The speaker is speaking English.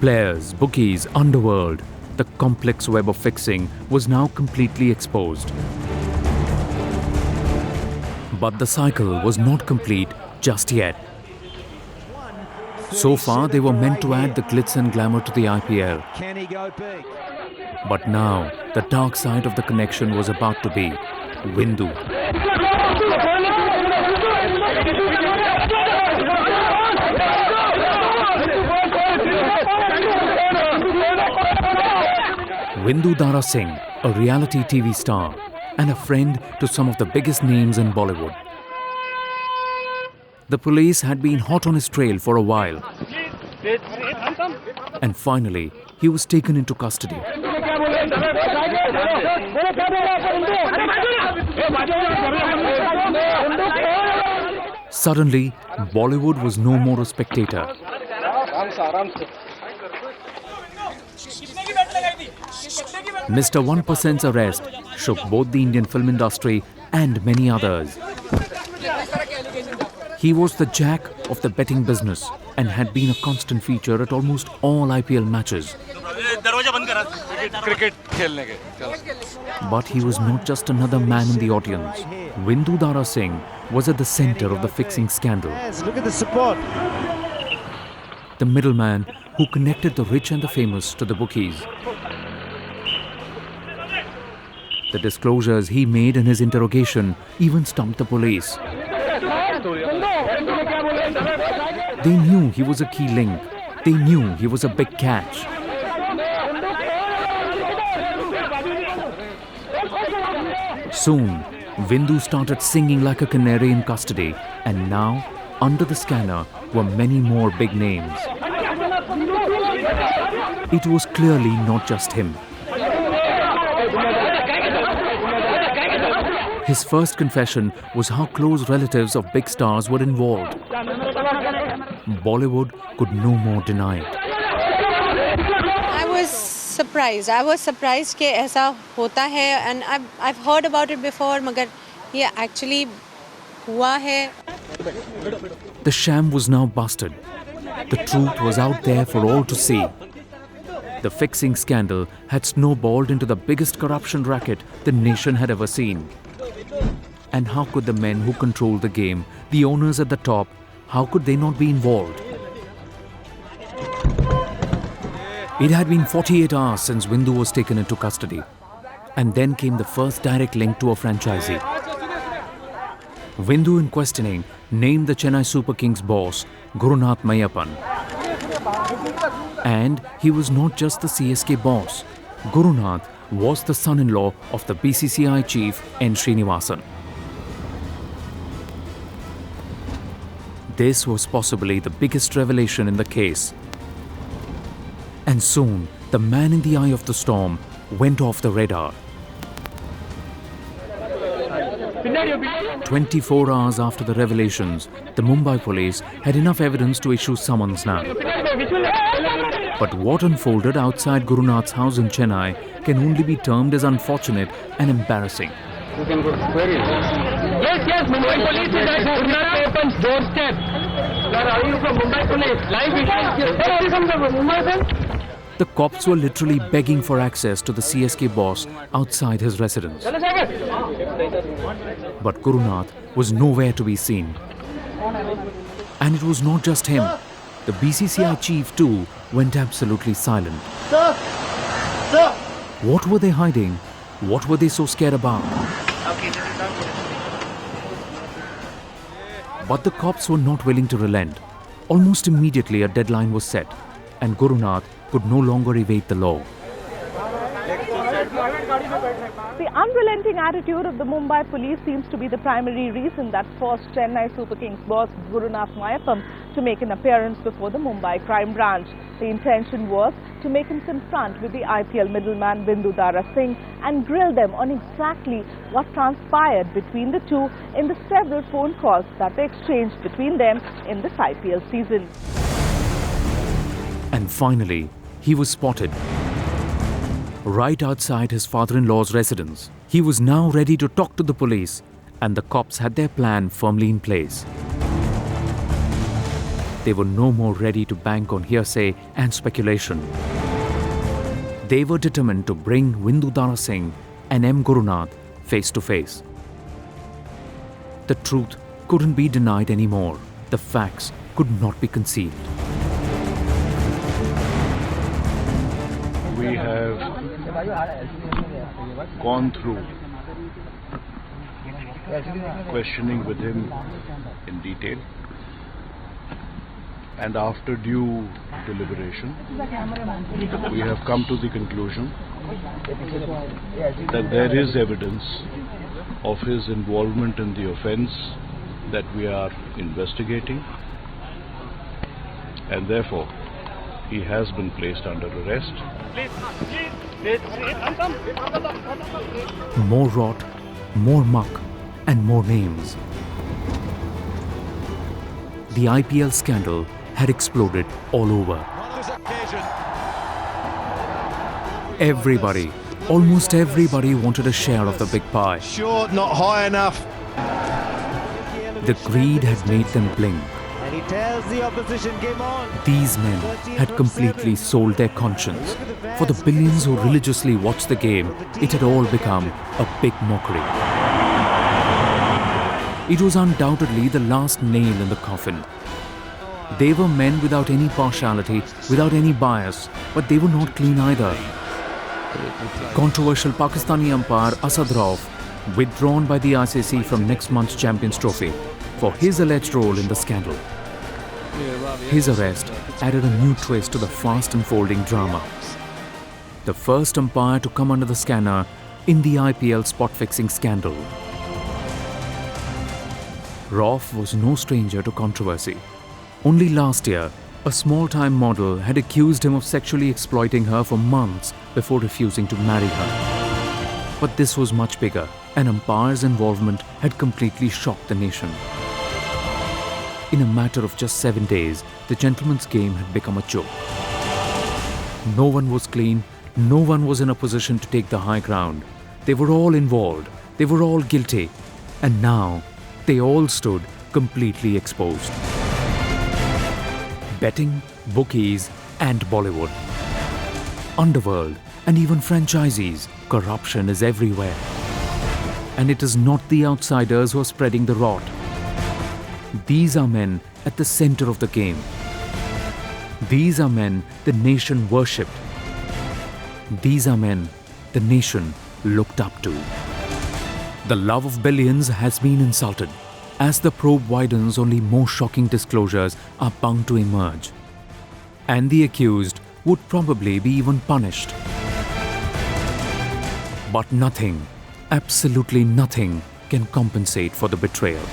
Players, bookies, underworld, the complex web of fixing was now completely exposed. But the cycle was not complete just yet. So far, they were meant to add the glitz and glamour to the IPL. Can he go big? But now, the dark side of the connection was about to be Windu. Windu Dara Singh, a reality TV star and a friend to some of the biggest names in Bollywood. The police had been hot on his trail for a while. And finally, he was taken into custody. Suddenly, Bollywood was no more a spectator. Mr. 1%'s arrest shook both the Indian film industry and many others. He was the jack of the betting business and had been a constant feature at almost all IPL matches. But he was not just another man in the audience. Windu Dara Singh was at the center of the fixing scandal. Look at the support. The middleman who connected the rich and the famous to the bookies. The disclosures he made in his interrogation even stumped the police. They knew he was a key link. They knew he was a big catch. Soon, Windu started singing like a canary in custody, and now, under the scanner, were many more big names. It was clearly not just him. His first confession was how close relatives of big stars were involved. Bollywood could no more deny it. I was surprised कि ऐसा होता है, and I've heard about it before, मगर ये actually हुआ है. The sham was now busted. The truth was out there for all to see. The fixing scandal had snowballed into the biggest corruption racket the nation had ever seen. And how could the men who controlled the game, the owners at the top, how could they not be involved? It had been 48 hours since Windu was taken into custody. And then came the first direct link to a franchisee. Windu, in questioning, named the Chennai Super Kings boss, Gurunath Mayappan. And he was not just the CSK boss. Gurunath was the son-in-law of the BCCI chief N. Srinivasan. This was possibly the biggest revelation in the case. And soon, the man in the eye of the storm went off the radar. 24 hours after the revelations, the Mumbai police had enough evidence to issue summons now. But what unfolded outside Gurunath's house in Chennai can only be termed as unfortunate and embarrassing. Yes, Mumbai police is at Gurunath's doorstep. Where are you from Mumbai police? Live video. Where are you from Mumbai, sir? The cops were literally begging for access to the CSK boss outside his residence. But Gurunath was nowhere to be seen. And it was not just him. The BCCI chief too went absolutely silent. Sir! What were they hiding? What were they so scared about? But the cops were not willing to relent. Almost immediately a deadline was set, and Gurunath could no longer evade the law. The unrelenting attitude of the Mumbai police seems to be the primary reason that forced Chennai Super Kings boss Gurunath Mayappan to make an appearance before the Mumbai crime branch. The intention was to make him confront with the IPL middleman Windu Dara Singh and grill them on exactly what transpired between the two in the several phone calls that they exchanged between them in this IPL season. And finally, he was spotted right outside his father-in-law's residence. He was now ready to talk to the police, and the cops had their plan firmly in place. They were no more ready to bank on hearsay and speculation. They were determined to bring Vindu Dara Singh and M. Gurunath face to face. The truth couldn't be denied anymore. The facts could not be concealed. We have gone through questioning with him in detail, and after due deliberation, we have come to the conclusion that there is evidence of his involvement in the offence that we are investigating, and therefore he has been placed under arrest. More rot, more muck, and more names. The IPL scandal had exploded all over. Everybody, almost everybody wanted a share of the big pie. Short, not high enough. The greed had made them blink. And he tells the opposition, game on. These men had completely sold their conscience. For the billions who religiously watched the game, it had all become a big mockery. It was undoubtedly the last nail in the coffin. They were men without any partiality, without any bias, but they were not clean either. Controversial Pakistani umpire Asad Rauf, withdrawn by the ICC from next month's Champions Trophy for his alleged role in the scandal. His arrest added a new twist to the fast unfolding drama. The first umpire to come under the scanner in the IPL spot-fixing scandal. Rauf was no stranger to controversy. Only last year, a small-time model had accused him of sexually exploiting her for months before refusing to marry her. But this was much bigger. An umpire's involvement had completely shocked the nation. In a matter of just 7 days, the gentleman's game had become a joke. No one was clean, no one was in a position to take the high ground. They were all involved, they were all guilty, and now they all stood completely exposed. Betting, bookies, and Bollywood. Underworld, and even franchisees, corruption is everywhere. And it is not the outsiders who are spreading the rot. These are men at the center of the game. These are men the nation worshipped. These are men the nation looked up to. The love of billions has been insulted. As the probe widens, only more shocking disclosures are bound to emerge. And the accused would probably be even punished. But nothing, absolutely nothing, can compensate for the betrayal.